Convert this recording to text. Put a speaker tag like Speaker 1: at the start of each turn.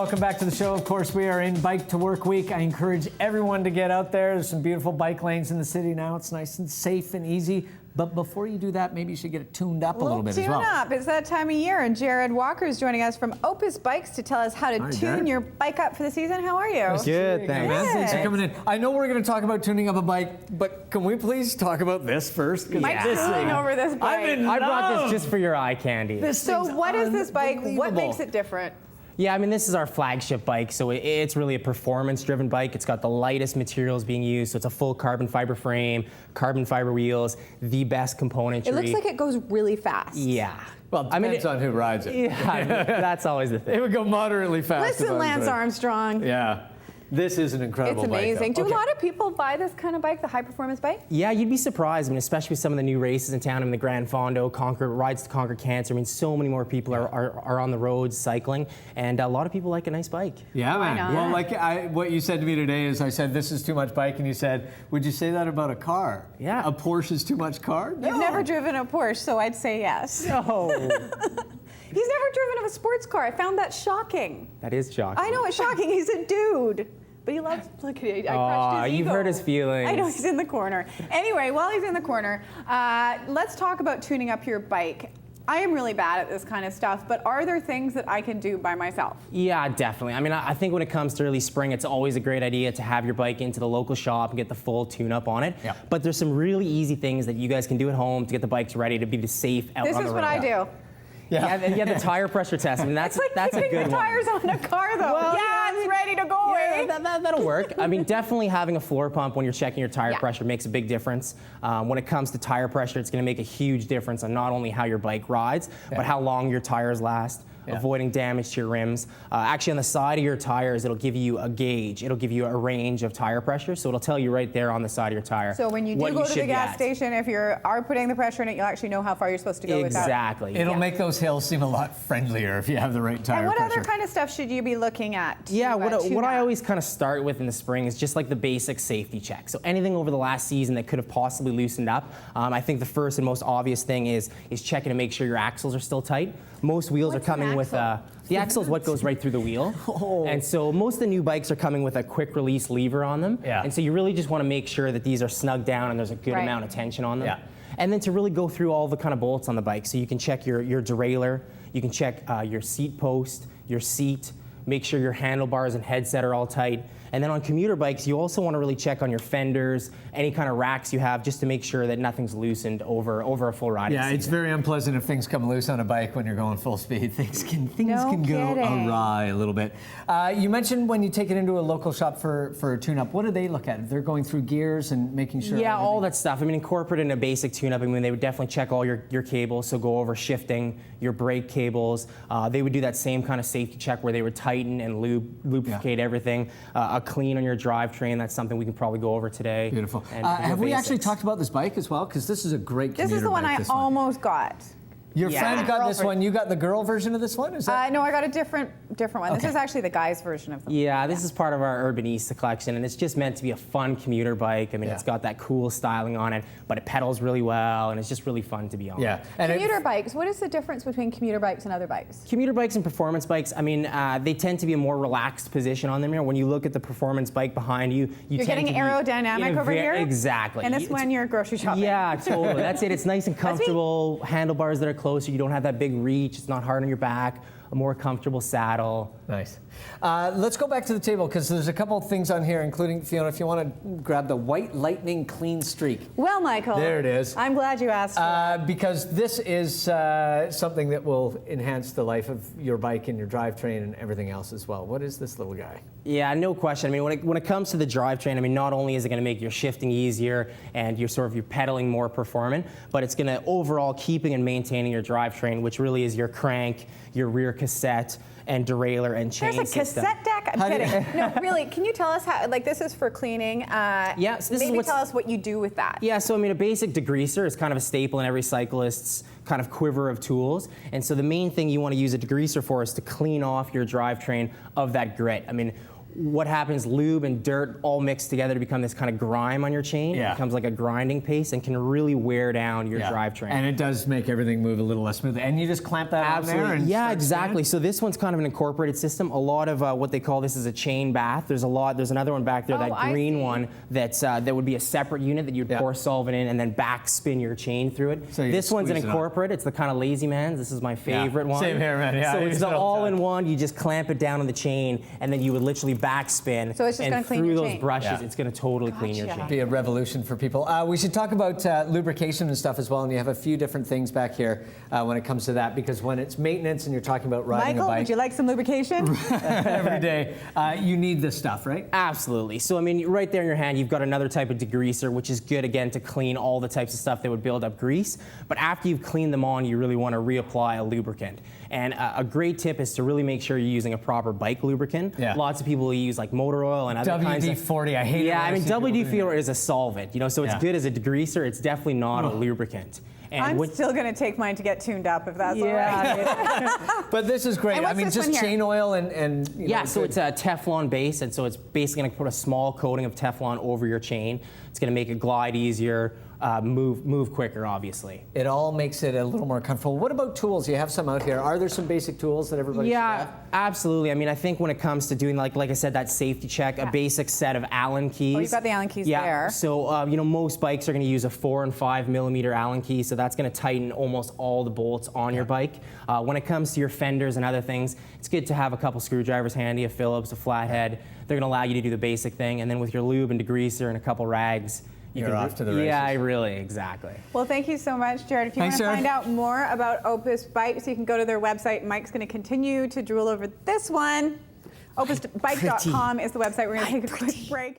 Speaker 1: welcome back to the show. Of course, we are in Bike to Work Week. I encourage everyone to get out there. There's some beautiful bike lanes in the city now. It's nice and safe and easy. But before you do that, maybe you should get it tuned up a little bit as well.
Speaker 2: Tune up. It's that time of year, and Jared Walker is joining us from Opus Bikes to tell us how to tune your bike up for the season. How are you?
Speaker 3: Good, thanks.
Speaker 1: Thanks for coming in. I know we're going to talk about tuning up a bike, but can we please talk about this first?
Speaker 2: Mike's drooling over this bike.
Speaker 3: I brought this just for your eye candy.
Speaker 2: So what is this bike? What makes it different?
Speaker 3: Yeah, I mean, this is our flagship bike, so it's really a performance-driven bike. It's got the lightest materials being used, so it's a full carbon fiber frame, carbon fiber wheels, the best componentry.
Speaker 2: It looks like it goes really fast.
Speaker 3: Yeah.
Speaker 1: Well, it depends on who rides it.
Speaker 3: Yeah, that's always the thing.
Speaker 1: It would go moderately fast.
Speaker 2: Listen, Lance Armstrong.
Speaker 1: Yeah. This is an incredible
Speaker 2: bike. It's amazing.
Speaker 1: Bike,
Speaker 2: Do a lot of people buy this kind of bike, the high-performance bike?
Speaker 3: Yeah, you'd be surprised. I mean, especially with some of the new races in town. I mean, the Grand Fondo, Rides to Conquer Cancer. I mean, so many more people are on the roads cycling, and a lot of people like a nice bike.
Speaker 1: Yeah, man. Well, like what you said to me today is, I said, this is too much bike, and you said, would you say that about a car?
Speaker 3: Yeah.
Speaker 1: A Porsche is too much car? No.
Speaker 2: You've never driven a Porsche, so I'd say yes.
Speaker 3: No.
Speaker 2: He's never driven a sports car. I found that shocking.
Speaker 3: That is shocking.
Speaker 2: I know, it's shocking. He's a dude. But he loves, look at it, I crushed his ego.
Speaker 3: You've hurt his feelings.
Speaker 2: I know, he's in the corner. Anyway, while he's in the corner, let's talk about tuning up your bike. I am really bad at this kind of stuff, but are there things that I can do by myself?
Speaker 3: Yeah, definitely. I mean, I think when it comes to early spring, it's always a great idea to have your bike into the local shop and get the full tune-up on it.
Speaker 1: Yep.
Speaker 3: But there's some really easy things that you guys can do at home to get the bikes ready to be safe out on the road.
Speaker 2: This is what I do.
Speaker 3: Yeah, the tire pressure test. I mean, that's
Speaker 2: it's like
Speaker 3: that's a good
Speaker 2: keeping the tires on a car, though.
Speaker 3: Well,
Speaker 2: it's ready to go away.
Speaker 3: That'll work. I mean, definitely having a floor pump when you're checking your tire pressure makes a big difference. When it comes to tire pressure, it's going to make a huge difference on not only how your bike rides, but how long your tires last. Avoiding damage to your rims. Actually, on the side of your tires, it'll give you a gauge. It'll give you a range of tire pressure, so it'll tell you right there on the side of your tire.
Speaker 2: So when you do go to the gas station, if you are putting the pressure in it, you'll actually know how far you're supposed to go with that.
Speaker 3: Exactly.
Speaker 1: It'll make those hills seem a lot friendlier if you have the right tire pressure.
Speaker 2: And what other kind of stuff should you be looking at?
Speaker 3: Yeah, what I always kind of start with in the spring is just like the basic safety check. So anything over the last season that could have possibly loosened up. I think the first and most obvious thing is checking to make sure your axles are still tight. Most wheels are coming with the axle is what goes right through the wheel. And so most of the new bikes are coming with a quick release lever on them. And so you really just want to make sure that these are snug down and there's a good amount of tension on them. And then to really go through all the kind of bolts on the bike. So you can check your derailleur, you can check your seat post, your seat, make sure your handlebars and headset are all tight. And then on commuter bikes, you also want to really check on your fenders, any kind of racks you have, just to make sure that nothing's loosened over a full riding season.
Speaker 1: It's very unpleasant if things come loose on a bike when you're going full speed. Things can go awry a little bit. You mentioned when you take it into a local shop for a tune-up. What do they look at? They're going through gears and making sure.
Speaker 3: Yeah, all that stuff. I mean, incorporated in a basic tune-up. I mean, they would definitely check all your cables, so go over shifting, your brake cables. They would do that same kind of safety check where they would tighten and lubricate everything. A clean on your drivetrain. That's something we can probably go over today.
Speaker 1: Beautiful. Have we actually talked about this bike as well? Because this is a great commuter bike.
Speaker 2: This is the one I almost got.
Speaker 1: Your friend got this one. You got the girl version of this one? Is that?
Speaker 2: No, I got a different one. This is actually the guy's version of the one.
Speaker 3: Yeah, this is part of our Urbanista collection, and it's just meant to be a fun commuter bike. I mean, it's got that cool styling on it, but it pedals really well, and it's just really fun to be on.
Speaker 1: Yeah.
Speaker 2: And commuter bikes, what is the difference between commuter bikes and other bikes?
Speaker 3: Commuter bikes and performance bikes, I mean, they tend to be a more relaxed position on them. You know, when you look at the performance bike behind you,
Speaker 2: you're getting aerodynamic over here?
Speaker 3: Exactly.
Speaker 2: And this when you're grocery shopping.
Speaker 3: Yeah, totally. That's it. It's nice and comfortable. Handlebars that are closer. You don't have that big reach. It's not hard on your back. A more comfortable saddle.
Speaker 1: Nice. Let's go back to the table because there's a couple of things on here, including, Fiona, if you want to grab the White Lightning Clean Streak.
Speaker 2: Well, Michael.
Speaker 1: There it is.
Speaker 2: I'm glad you asked for that.
Speaker 1: Because this is something that will enhance the life of your bike and your drivetrain and everything else as well. What is this little guy?
Speaker 3: Yeah, no question. I mean, when it comes to the drivetrain, I mean, not only is it going to make your shifting easier and your pedaling more performant, but it's going to overall keeping and maintaining your drivetrain, which really is your crank, your rear cassette, and derailleur and chain
Speaker 2: system. There's a cassette deck? I'm kidding. No, really, can you tell us how, like this is for cleaning.
Speaker 3: Yeah, so
Speaker 2: maybe tell us what you do with that.
Speaker 3: Yeah, so I mean, a basic degreaser is kind of a staple in every cyclist's kind of quiver of tools. And so the main thing you want to use a degreaser for is to clean off your drivetrain of that grit. I mean, what happens, lube and dirt all mixed together to become this kind of grime on your chain.
Speaker 1: Yeah.
Speaker 3: It becomes like a grinding paste and can really wear down your drivetrain.
Speaker 1: And it does make everything move a little less smoothly. And you just clamp that on there and
Speaker 3: yeah,
Speaker 1: start
Speaker 3: exactly.
Speaker 1: spinning?
Speaker 3: So this one's kind of an incorporated system. A lot of what they call this is a chain bath. There's another one back there,
Speaker 2: Oh,
Speaker 3: that
Speaker 2: I
Speaker 3: green
Speaker 2: see.
Speaker 3: one that would be a separate unit that you'd pour solvent in and then backspin your chain through it.
Speaker 1: So you
Speaker 3: this one's an
Speaker 1: squeeze it up.
Speaker 3: incorporate. It's the kind of lazy man's. This is my favorite one.
Speaker 1: Same here, man. Yeah,
Speaker 3: so
Speaker 1: I
Speaker 3: it's
Speaker 1: use
Speaker 3: the
Speaker 1: it all the time.
Speaker 3: all-in-one. You just clamp it down on the chain and then you would literally backspin.
Speaker 2: So it's just gonna
Speaker 3: and
Speaker 2: clean
Speaker 3: through
Speaker 2: your
Speaker 3: those
Speaker 2: chain.
Speaker 3: brushes,
Speaker 1: Yeah.
Speaker 3: it's going to totally clean your
Speaker 2: Gotcha.
Speaker 3: chain.
Speaker 1: Be a revolution for people. We should talk about lubrication and stuff as well, and you have a few different things back here when it comes to that, because when it's maintenance and you're talking about riding
Speaker 2: Michael,
Speaker 1: a bike
Speaker 2: would you like some lubrication?
Speaker 1: every day, you need this stuff, right?
Speaker 3: Absolutely. So I mean, right there in your hand, you've got another type of degreaser, which is good again to clean all the types of stuff that would build up grease. But after you've cleaned them on, you really want to reapply a lubricant. And a great tip is to really make sure you're using a proper bike lubricant.
Speaker 1: Yeah.
Speaker 3: Lots of people use like motor oil and other kinds of.
Speaker 1: WD-40, I hate it.
Speaker 3: Yeah,
Speaker 1: when
Speaker 3: I mean
Speaker 1: see people doing
Speaker 3: WD-40
Speaker 1: that.
Speaker 3: is a solvent, so it's
Speaker 1: Yeah.
Speaker 3: good as a degreaser. It's definitely not a lubricant. And
Speaker 2: I'm
Speaker 3: when-
Speaker 2: still going to take mine to get tuned up if that's all right.
Speaker 3: yeah,
Speaker 1: But this is great.
Speaker 2: And
Speaker 1: I
Speaker 2: what's
Speaker 1: mean,
Speaker 2: this
Speaker 1: just
Speaker 2: one here?
Speaker 1: chain oil and you
Speaker 3: yeah,
Speaker 1: know,
Speaker 3: so
Speaker 1: good-
Speaker 3: it's a Teflon base, and so it's basically going to put a small coating of Teflon over your chain. It's going to make it glide easier, move quicker, obviously.
Speaker 1: It all makes it a little more comfortable. What about tools? You have some out here. Are there some basic tools that everybody should have?
Speaker 3: Absolutely. I mean, I think when it comes to doing, like I said, that safety check, a basic set of Allen keys.
Speaker 2: Oh, you've got the Allen keys there.
Speaker 3: So, most bikes are going to use a 4 and 5 millimeter Allen key, so that's going to tighten almost all the bolts on your bike. When it comes to your fenders and other things, it's good to have a couple screwdrivers handy, a Phillips, a flathead. They're going to allow you to do the basic thing, and then with your lube and degreaser and a couple rags,
Speaker 1: You're off to the races.
Speaker 3: Yeah, really, exactly.
Speaker 2: Well, thank you so much, Jared. If you want
Speaker 1: Thanks,
Speaker 2: to
Speaker 1: Jared.
Speaker 2: find out more about Opus Bikes, you can go to their website. Mike's going to continue to drool over this one. OpusBike.com is the website. We're going to take a quick break.